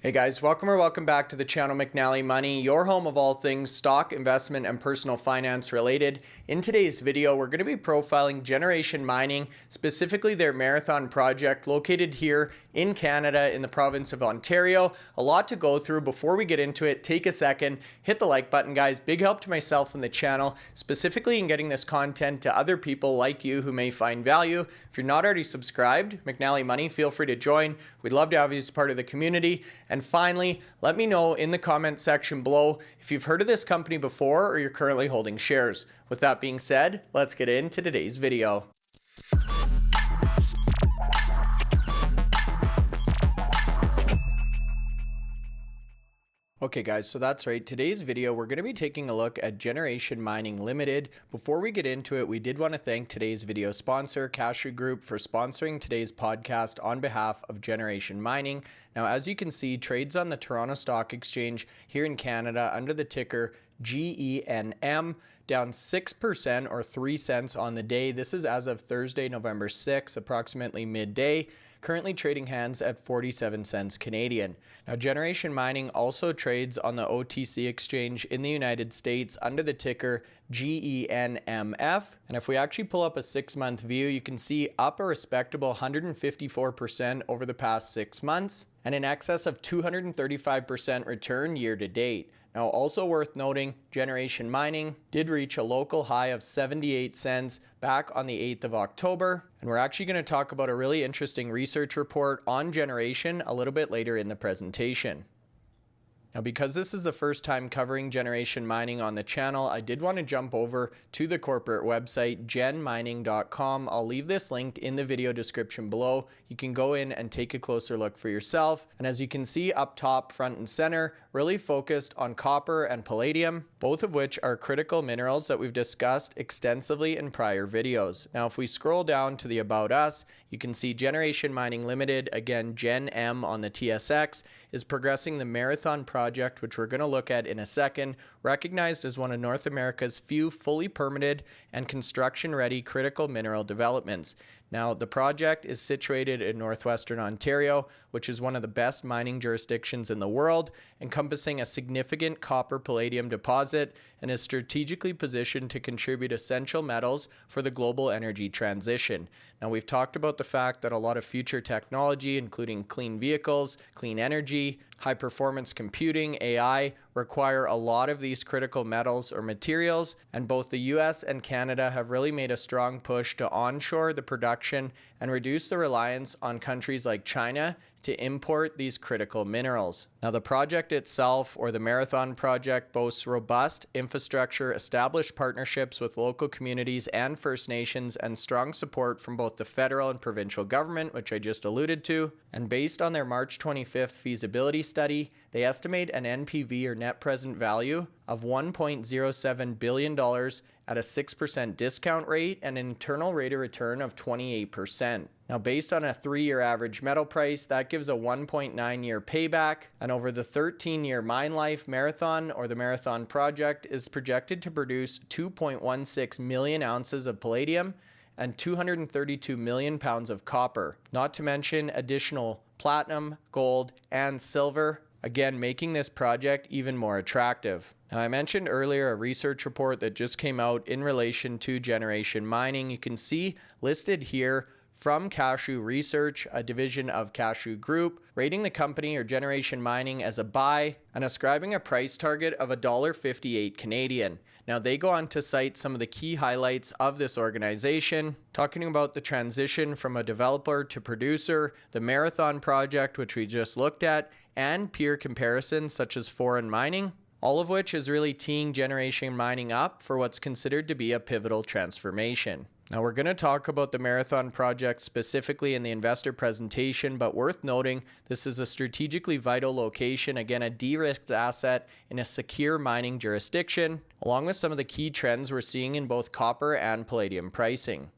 Hey guys, welcome back to the channel McNallie Money, your home of all things stock, investment, and personal finance related. In today's video, we're going to be profiling Generation Mining, specifically their marathon project located here in Canada in the province of Ontario. A lot to go through. Before we get into it, take a second, hit the like button, guys. Big help to myself and the channel, specifically in getting this content to other people like you who may find value. If you're not already subscribed, McNallie Money, feel free to join. We'd love to have you as part of the community. And finally, let me know in the comment section below if you've heard of this company before or you're currently holding shares. With that being said, let's get into today's video. Okay guys, so that's right. Today's video, we're going to be taking a look at Generation Mining Ltd. Before we get into it, we did want to thank today's video sponsor, Cashew Group, for sponsoring today's podcast on behalf of Generation Mining. Now, as you can see, trades on the Toronto Stock Exchange here in Canada under the ticker GENM, down 6% or 3 cents on the day. This is as of Thursday, November 6, approximately midday. Currently trading hands at 47 cents Canadian. Now, Generation Mining also trades on the OTC exchange in the United States under the ticker GENMF. And if we actually pull up a 6-month view, you can see up a respectable 154% over the past 6 months and in excess of 235% return year to date. Now, also worth noting, Generation Mining did reach a local high of 78 cents back on the 8th of October. And we're actually going to talk about a really interesting research report on Generation a little bit later in the presentation. Now, because this is the first time covering Generation Mining on the channel, I did want to jump over to the corporate website, genmining.com. I'll leave this linked in the video description below. You can go in and take a closer look for yourself. And as you can see up top, front and center, really focused on copper and palladium, both of which are critical minerals that we've discussed extensively in prior videos. Now, if we scroll down to the About Us, you can see Generation Mining Ltd, again, Genm on the TSX, is progressing the marathon project, which we're going to look at in a second, recognized as one of North America's few fully permitted and construction-ready critical mineral developments. Now, the project is situated in Northwestern Ontario, which is one of the best mining jurisdictions in the world, encompassing a significant copper-palladium deposit and is strategically positioned to contribute essential metals for the global energy transition. Now, we've talked about the fact that a lot of future technology, including clean vehicles, clean energy, high-performance computing, AI, require a lot of these critical metals or materials, and both the US and Canada have really made a strong push to onshore the production and reduce the reliance on countries like China to import these critical minerals. Now, the project itself, or the Marathon Project, boasts robust infrastructure, established partnerships with local communities and First Nations, and strong support from both the federal and provincial government, which I just alluded to. And based on their March 25th feasibility study, they estimate an NPV, or net present value, of $1.07 billion at a 6% discount rate and an internal rate of return of 28%. Now, based on a 3-year average metal price, that gives a 1.9-year payback, and over the 13-year mine life, Marathon, or the Marathon Project, is projected to produce 2.16 million ounces of palladium and 232 million pounds of copper, not to mention additional platinum, gold, and silver, again making this project even more attractive. Now, I mentioned earlier a research report that just came out in relation to Generation Mining. You can see listed here from Cashew Research, a division of Cashew Group, rating the company, or Generation Mining, as a buy and ascribing a price target of $1.58 Canadian. Now, they go on to cite some of the key highlights of this organization, talking about the transition from a developer to producer, the Marathon Project, which we just looked at, and peer comparisons such as foreign mining, all of which is really teeing Generation Mining up for what's considered to be a pivotal transformation. Now, we're going to talk about the Marathon Project specifically in the investor presentation, but worth noting, this is a strategically vital location, again, a de-risked asset in a secure mining jurisdiction, along with some of the key trends we're seeing in both copper and palladium pricing.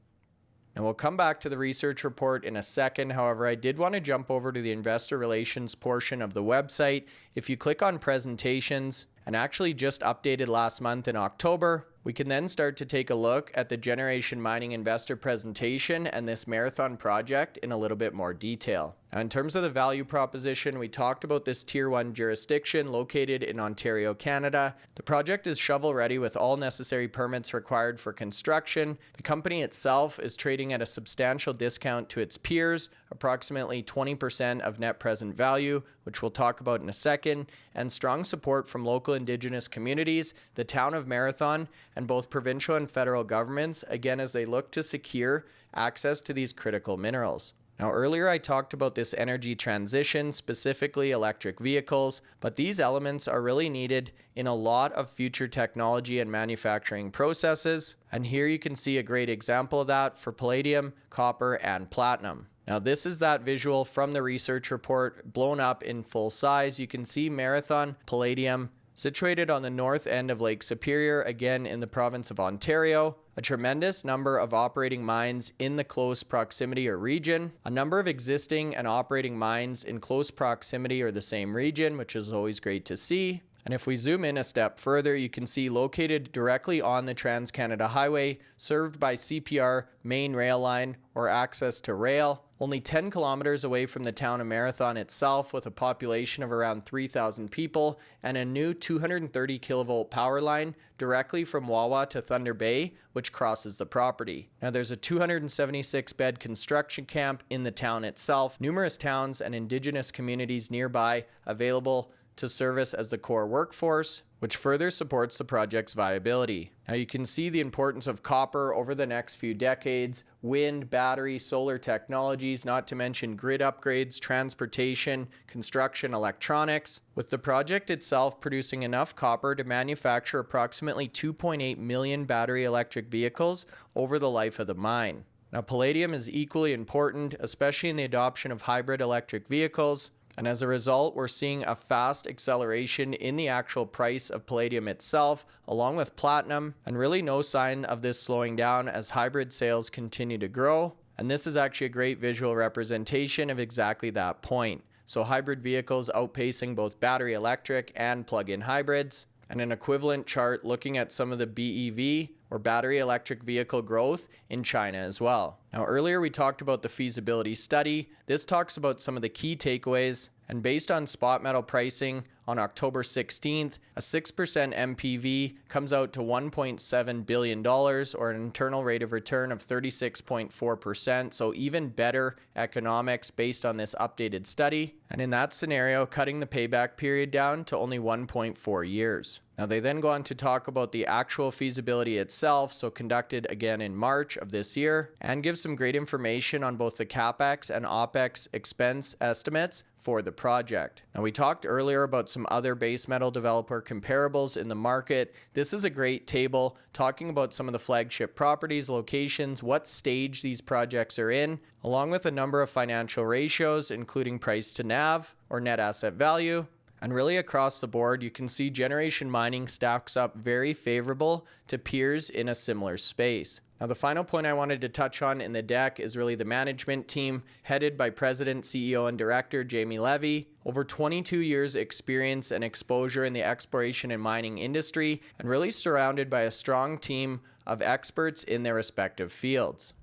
And we'll come back to the research report in a second. However, I did want to jump over to the investor relations portion of the website. If you click on presentations and actually just updated last month in October. We can then start to take a look at the Generation Mining investor presentation and this marathon project in a little bit more detail. Now, in terms of the value proposition, we talked about this Tier 1 jurisdiction located in Ontario, Canada. The project is shovel ready with all necessary permits required for construction. The company itself is trading at a substantial discount to its peers, approximately 20% of net present value, which we'll talk about in a second, and strong support from local Indigenous communities, the town of Marathon, and both provincial and federal governments, again, as they look to secure access to these critical minerals. Now, earlier I talked about this energy transition, specifically electric vehicles, but these elements are really needed in a lot of future technology and manufacturing processes. And here you can see a great example of that for palladium, copper, and platinum. Now, this is that visual from the research report blown up in full size. You can see Marathon Palladium situated on the north end of Lake Superior, again in the province of Ontario. A tremendous number of operating mines in the close proximity or region. A number of existing and operating mines in close proximity or the same region, which is always great to see. And if we zoom in a step further, you can see located directly on the Trans-Canada Highway, served by CPR main rail line or access to rail. Only 10 kilometers away from the town of Marathon itself, with a population of around 3,000 people, and a new 230 kilovolt power line directly from Wawa to Thunder Bay, which crosses the property. Now, there's a 276 bed construction camp in the town itself, numerous towns and Indigenous communities nearby available to service as the core workforce, which further supports the project's viability. Now, you can see the importance of copper over the next few decades, wind, battery, solar technologies, not to mention grid upgrades, transportation, construction, electronics, with the project itself producing enough copper to manufacture approximately 2.8 million battery electric vehicles over the life of the mine. Now, palladium is equally important, especially in the adoption of hybrid electric vehicles. And as a result, we're seeing a fast acceleration in the actual price of palladium itself, along with platinum, and really no sign of this slowing down as hybrid sales continue to grow. And this is actually a great visual representation of exactly that point. So hybrid vehicles outpacing both battery electric and plug-in hybrids, and an equivalent chart looking at some of the BEV or battery electric vehicle growth in China as well. Now, earlier we talked about the feasibility study. This talks about some of the key takeaways, and based on spot metal pricing on October 16th, a 6% MPV comes out to $1.7 billion, or an internal rate of return of 36.4%, so even better economics based on this updated study. And in that scenario, cutting the payback period down to only 1.4 years. Now, they then go on to talk about the actual feasibility itself, so conducted again in March of this year, and give some great information on both the CapEx and OpEx expense estimates for the project. Now, we talked earlier about some other base metal developer comparables in the market. This is a great table talking about some of the flagship properties, locations, what stage these projects are in, along with a number of financial ratios, including price to NAV or net asset value. And really across the board, you can see Generation Mining stacks up very favorable to peers in a similar space. Now, the final point I wanted to touch on in the deck is really the management team, headed by President, CEO, and Director Jamie Levy. Over 22 years experience and exposure in the exploration and mining industry, and really surrounded by a strong team of experts in their respective fields.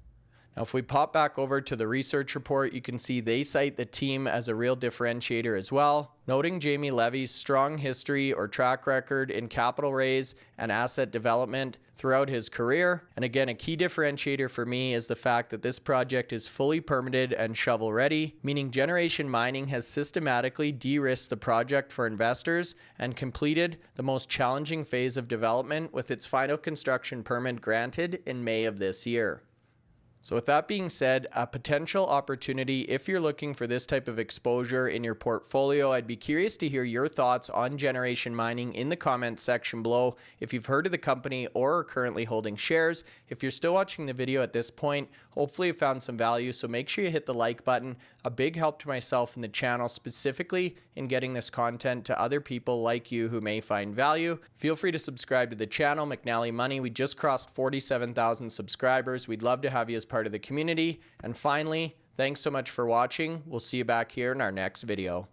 Now, if we pop back over to the research report, you can see they cite the team as a real differentiator as well, noting Jamie Levy's strong history or track record in capital raise and asset development throughout his career. And again, a key differentiator for me is the fact that this project is fully permitted and shovel ready, meaning Generation Mining has systematically de-risked the project for investors and completed the most challenging phase of development with its final construction permit granted in May of this year. So with that being said, a potential opportunity if you're looking for this type of exposure in your portfolio. I'd be curious to hear your thoughts on Generation Mining in the comments section below. If you've heard of the company or are currently holding shares, if you're still watching the video at this point, hopefully you found some value, so make sure you hit the like button. A big help to myself and the channel, specifically in getting this content to other people like you who may find value. Feel free to subscribe to the channel, McNallie Money. We just crossed 47,000 subscribers. We'd love to have you as part of the community. And finally, thanks so much for watching. We'll see you back here in our next video.